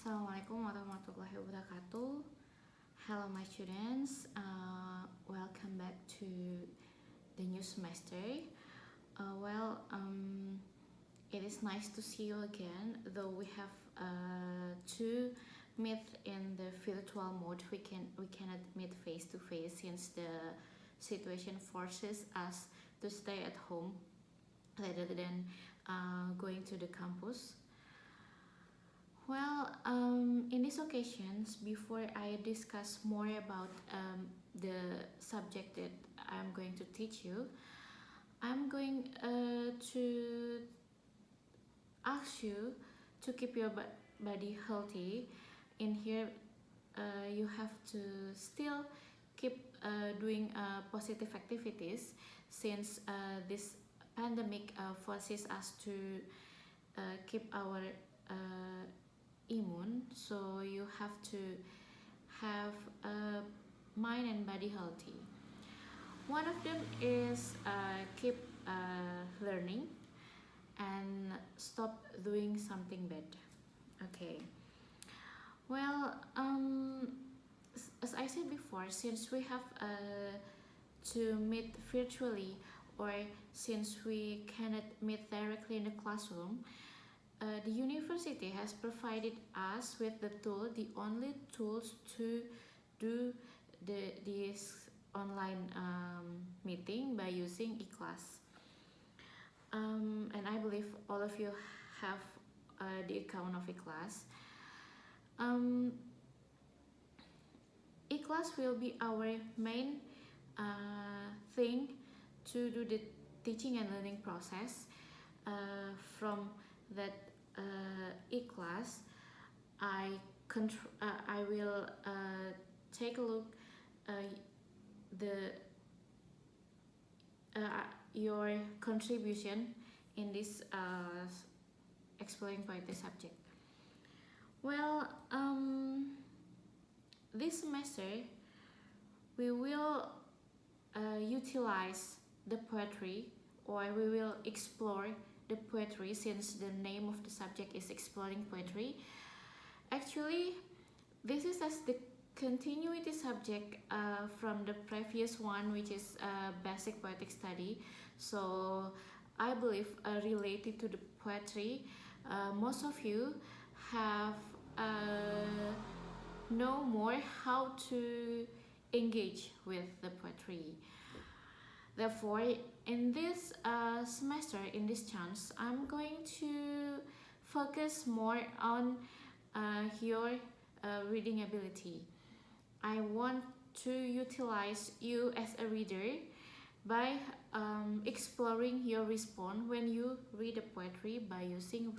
Assalamualaikum warahmatullahi wabarakatuh. Hello my students, welcome back to the new semester. It is nice to see you again, though we have to meet in the virtual mode. We cannot meet face to face since the situation forces us to stay at home rather than going to the campus. In these occasions, before I discuss more about the subject that I'm going to teach you, I'm going to ask you to keep your body healthy. In here, you have to still keep doing positive activities since this pandemic forces us to keep our immune, so you have to have mind and body healthy. One of them is keep learning and stop doing something bad. Okay, as I said before, since we have to meet virtually, or since we cannot meet directly in the classroom, the university has provided us with the only tools to do this online meeting by using e-class. And I believe all of you have the account of e-class. E-class will be our main thing to do the teaching and learning process. From that e-class, I will take a look your contribution in this exploring by the subject. This semester we will utilize the poetry, or we will explore the poetry, since the name of the subject is exploring poetry. Actually, this is as the continuity subject from the previous one, which is basic poetic study. So I believe related to the poetry, most of you have know more how to engage with the poetry. Therefore, in this semester, in this chance, I'm going to focus more on your reading ability. I want to utilize you as a reader by exploring your response when you read a poetry by using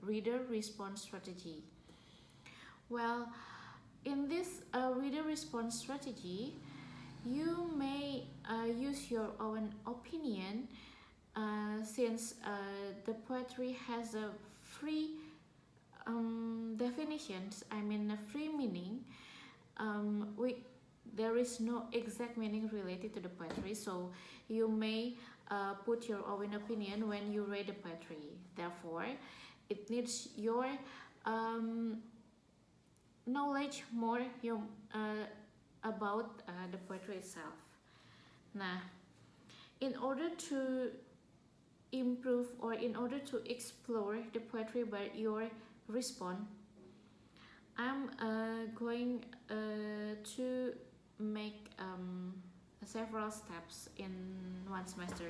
reader response strategy. In this reader response strategy, you may use your own opinion, since the poetry has a free definitions, a free meaning. There is no exact meaning related to the poetry, so you may put your own opinion when you read the poetry. Therefore, it needs your knowledge more about the poetry itself. Now, in order to improve, or in order to explore the poetry by your response, I'm going to make several steps in one semester.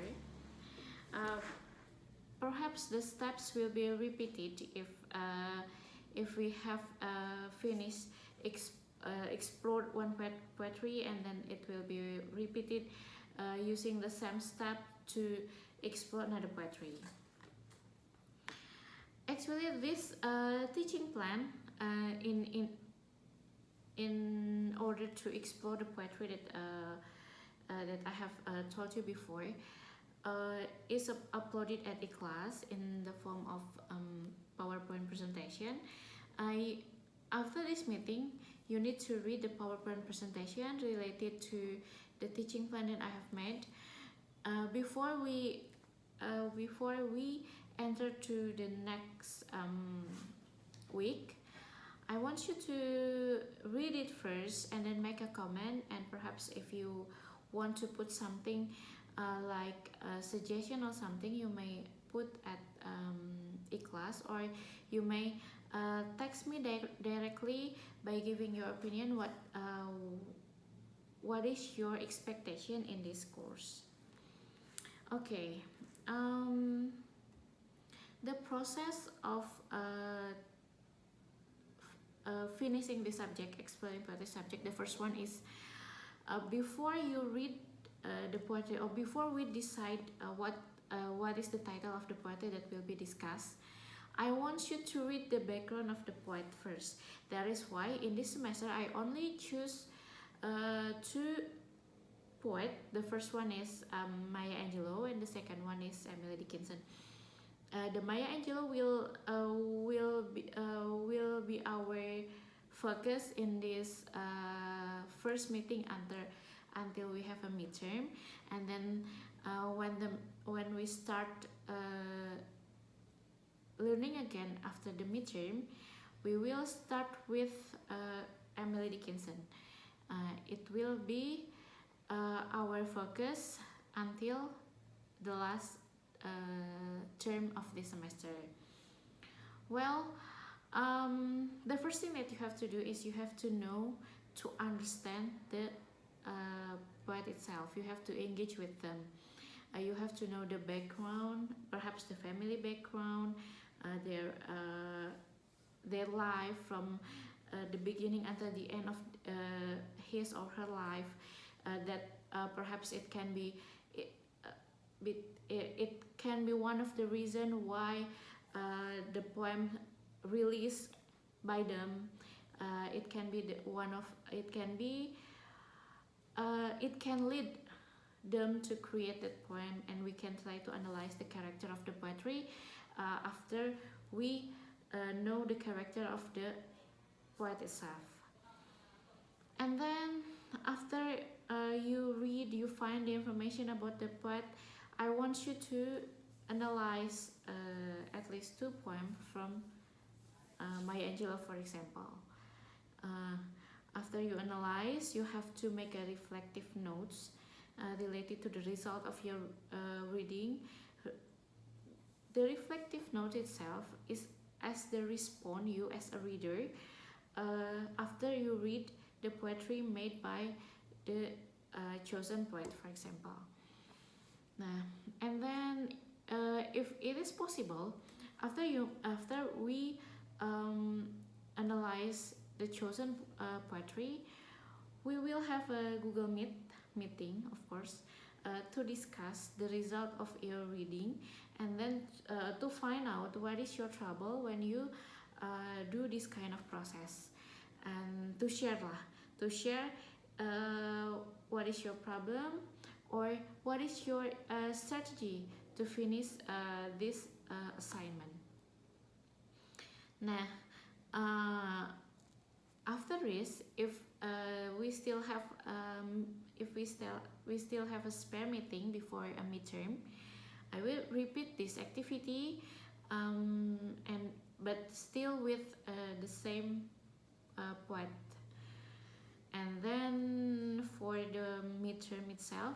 Perhaps the steps will be repeated if we have finished explored one poetry, and then it will be repeated using the same step to explore another poetry. Actually, this teaching plan in order to explore the poetry that I have told you before is uploaded at a class in the form of PowerPoint presentation. After this meeting, you need to read the PowerPoint presentation related to the teaching plan that I have made before we enter to the next week. I want you to read it first and then make a comment, and perhaps if you want to put something like a suggestion or something, you may put at e-class, or you may text me directly by giving your opinion. What is your expectation in this course? Okay. The process of finishing the subject, exploring poetry subject, the first one is before you read the poetry, or before we decide what is the title of the poetry that will be discussed, I want you to read the background of the poet first. That is why in this semester I only choose two poets. The first one is Maya Angelou, and the second one is Emily Dickinson. The Maya Angelou will be our focus in this first meeting until we have a midterm, and then when we start learning again after the midterm, we will start with Emily Dickinson. It will be our focus until the last term of this semester. Well, the first thing that you have to do is you have to know, to understand the poet itself. You have to engage with them. You have to know the background, perhaps the family background, their life from the beginning until the end of his or her life. That perhaps it can be one of the reasons why the poem released by them. It can lead them to create that poem, and we can try to analyze the character of the poetry after we know the character of the poet itself. And then after you find the information about the poet, I want you to analyze at least two poems from Maya Angelou, for example. After you analyze, you have to make a reflective notes related to the result of your reading. The reflective note itself is as the response you as a reader after you read the poetry made by the chosen poet, for example. And then if it is possible, after we analyze the chosen poetry, we will have a Google meeting, of course, to discuss the result of your reading, and then to find out what is your trouble when you do this kind of process, and to share what is your problem, or what is your strategy to finish this assignment. Now, after this, if we still have a spare meeting before a midterm, I will repeat this activity, but still with the same poet. And then for the midterm itself,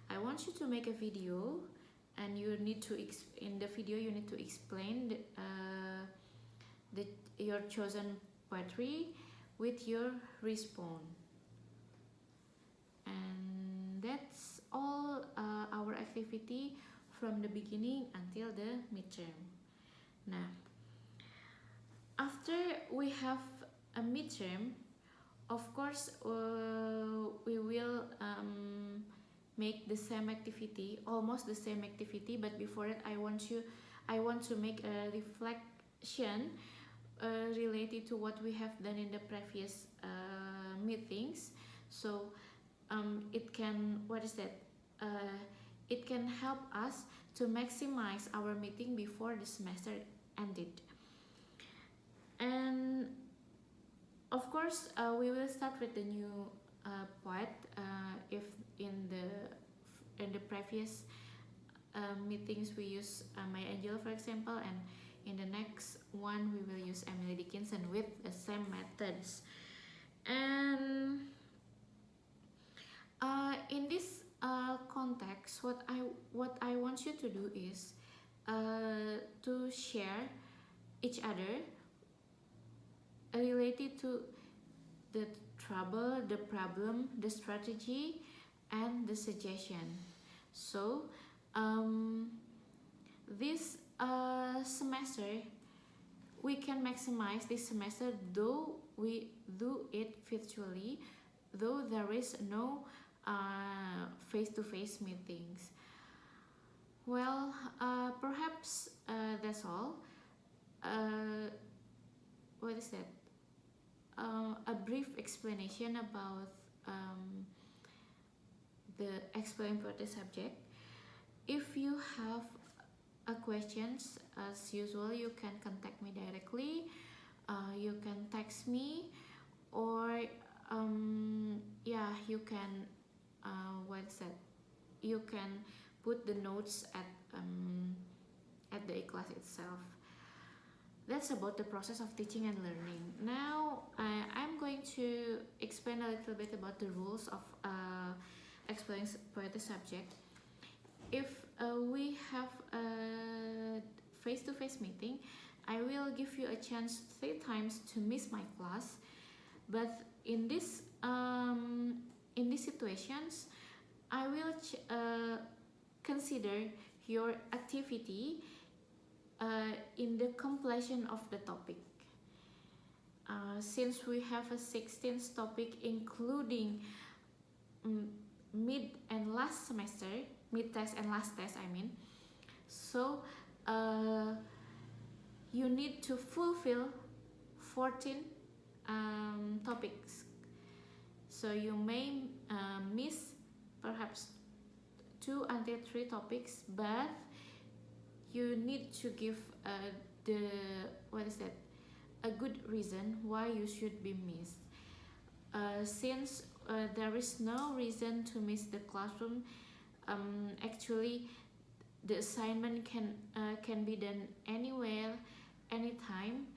I want you to make a video, and you need to in the video you need to explain your chosen poetry with your response. And that's all our activity from the beginning until the midterm. Now, after we have a midterm, of course, we will make the same activity, almost the same activity, but before that I want to make a reflection related to what we have done in the previous meetings. So it can help us to maximize our meeting before the semester ended. And of course, we will start with the new poet. If in the previous meetings we use Maya Angelou, for example, and In the next one, we will use Emily Dickinson with the same methods. And in this context, what I want you to do is to share each other related to the trouble, the problem, the strategy, and the suggestion. So this semester we can maximize this semester, though we do it virtually, though there is no face-to-face meetings. Well, perhaps that's all. What is that? A brief explanation about the exploring for the subject. If you have questions, as usual, you can contact me directly. You can text me, or yeah, you can what's that? You can put the notes at the class itself. That's about the process of teaching and learning. Now I'm going to explain a little bit about the rules of exploring for the subject. If we have a face-to-face meeting, I will give you a chance 3 times to miss my class. But in these situations, I will consider your activity in the completion of the topic. Since we have a 16th topic, including mid and last semester, mid test and last test, I mean. So you need to fulfill 14 topics. So you may miss perhaps 2 until 3 topics, but you need to give a good reason why you should be missed. Since there is no reason to miss the classroom, actually the assignment can be done anywhere, anytime,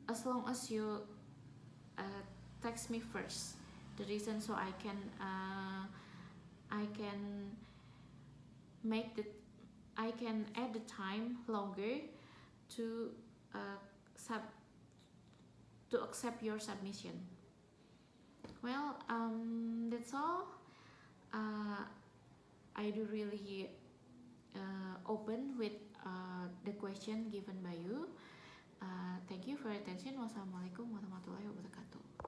as long as you text me first the reason, so I can add the time longer to accept your submission. Well, that's all. I do really open with the question given by you. Thank you